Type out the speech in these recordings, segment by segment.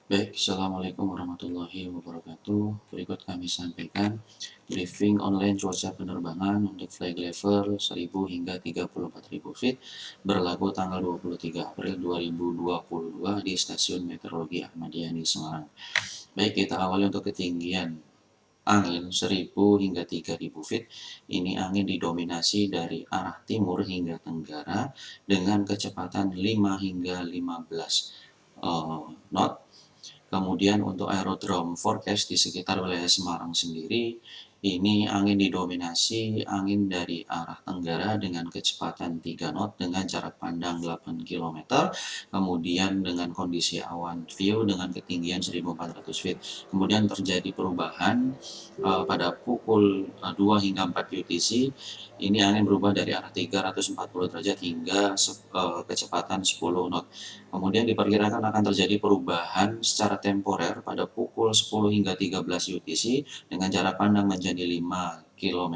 Baik, Assalamualaikum warahmatullahi wabarakatuh. Berikut kami sampaikan briefing online cuaca penerbangan untuk flight level 1000 hingga 34.000 feet berlaku tanggal 23 April 2022 di Stasiun Meteorologi Ahmadiyah di Semarang. Baik, kita awali untuk ketinggian angin 1000 hingga 3000 feet. Ini angin didominasi dari arah timur hingga tenggara dengan kecepatan 5 hingga 15 knot. Kemudian untuk aerodrome forecast di sekitar wilayah Semarang sendiri, ini angin didominasi angin dari arah tenggara dengan kecepatan 3 knot dengan jarak pandang 8 km, kemudian dengan kondisi awan view dengan ketinggian 1400 feet. Kemudian terjadi perubahan pada pukul 2 hingga 4 UTC, ini angin berubah dari arah 340 derajat hingga kecepatan 10 knot. Kemudian diperkirakan akan terjadi perubahan secara temporer pada pukul 10 hingga 13 UTC dengan jarak pandang menjadi 5 km.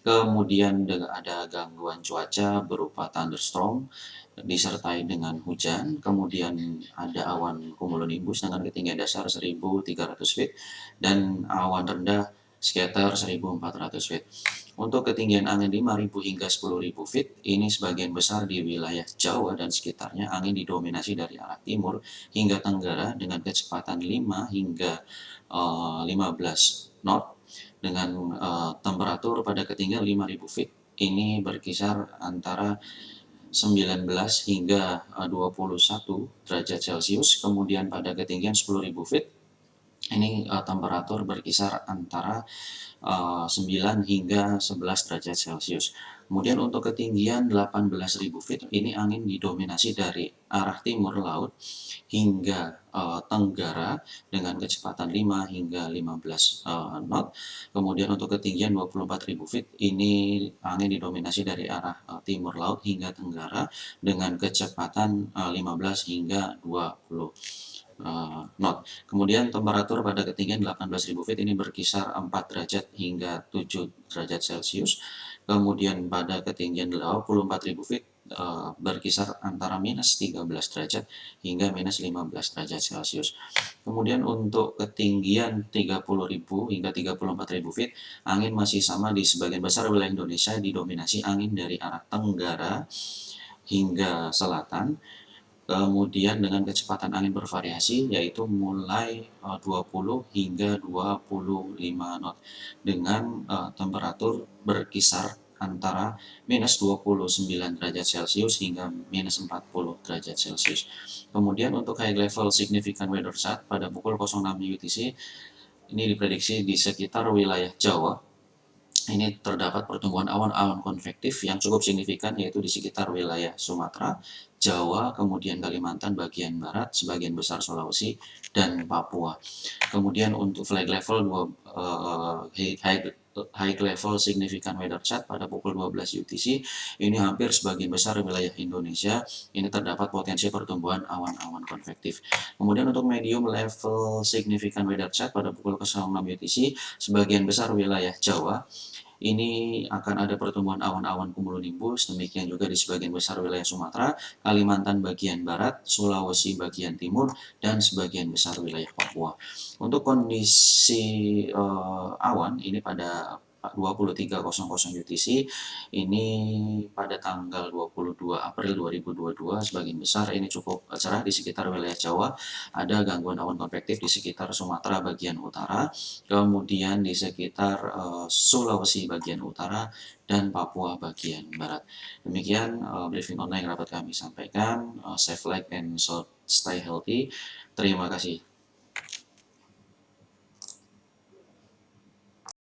Kemudian ada gangguan cuaca berupa thunderstorm disertai dengan hujan. Kemudian ada awan cumulonimbus dengan ketinggian dasar 1.300 feet dan awan rendah sekitar 1.400 feet. Untuk ketinggian angin 5.000 hingga 10.000 feet, ini sebagian besar di wilayah Jawa dan sekitarnya angin didominasi dari arah timur hingga tenggara dengan kecepatan 5 hingga 15 knot dengan temperatur pada ketinggian 5.000 feet. Ini berkisar antara 19 hingga 21 derajat Celcius. Kemudian pada ketinggian 10.000 feet, ini temperatur berkisar antara 9 hingga 11 derajat Celcius. Kemudian untuk ketinggian 18.000 feet, ini angin didominasi dari arah timur laut hingga tenggara dengan kecepatan 5 hingga 15 knot. Kemudian untuk ketinggian 24.000 feet, ini angin didominasi dari arah timur laut hingga tenggara dengan kecepatan 15 hingga 20 knot. Kemudian temperatur pada ketinggian 18.000 feet ini berkisar 4 derajat hingga 7 derajat Celcius. Kemudian pada ketinggian 24.000 feet berkisar antara minus 13 derajat hingga minus 15 derajat Celcius. Kemudian untuk ketinggian 30.000 hingga 34.000 feet, angin masih sama di sebagian besar wilayah Indonesia didominasi angin dari arah tenggara hingga selatan. Kemudian dengan kecepatan angin bervariasi yaitu mulai 20 hingga 25 knot dengan temperatur berkisar antara minus 29 derajat Celcius hingga minus 40 derajat Celcius. Kemudian untuk high level significant weather chart pada pukul 06 UTC, ini diprediksi di sekitar wilayah Jawa ini terdapat pertumbuhan awan-awan konvektif yang cukup signifikan yaitu di sekitar wilayah Sumatera, Jawa, kemudian Kalimantan bagian barat, sebagian besar Sulawesi, dan Papua. Kemudian untuk flag level high level significant weather chart pada pukul 12 UTC, ini hampir sebagian besar wilayah Indonesia ini terdapat potensi pertumbuhan awan-awan konvektif. Kemudian untuk medium level significant weather chart pada pukul 06 UTC, sebagian besar wilayah Jawa ini akan ada pertumbuhan awan-awan cumulonimbus, demikian juga di sebagian besar wilayah Sumatera, Kalimantan bagian barat, Sulawesi bagian timur, dan sebagian besar wilayah Papua. Untuk kondisi awan ini pada 23.00 UTC, ini pada tanggal 22 April 2022, sebagian besar ini cukup cerah di sekitar wilayah Jawa, ada gangguan awan konvektif di sekitar Sumatera bagian utara, kemudian di sekitar Sulawesi bagian utara, dan Papua bagian barat. Demikian briefing online yang dapat kami sampaikan. Safe flight and stay healthy. Terima kasih.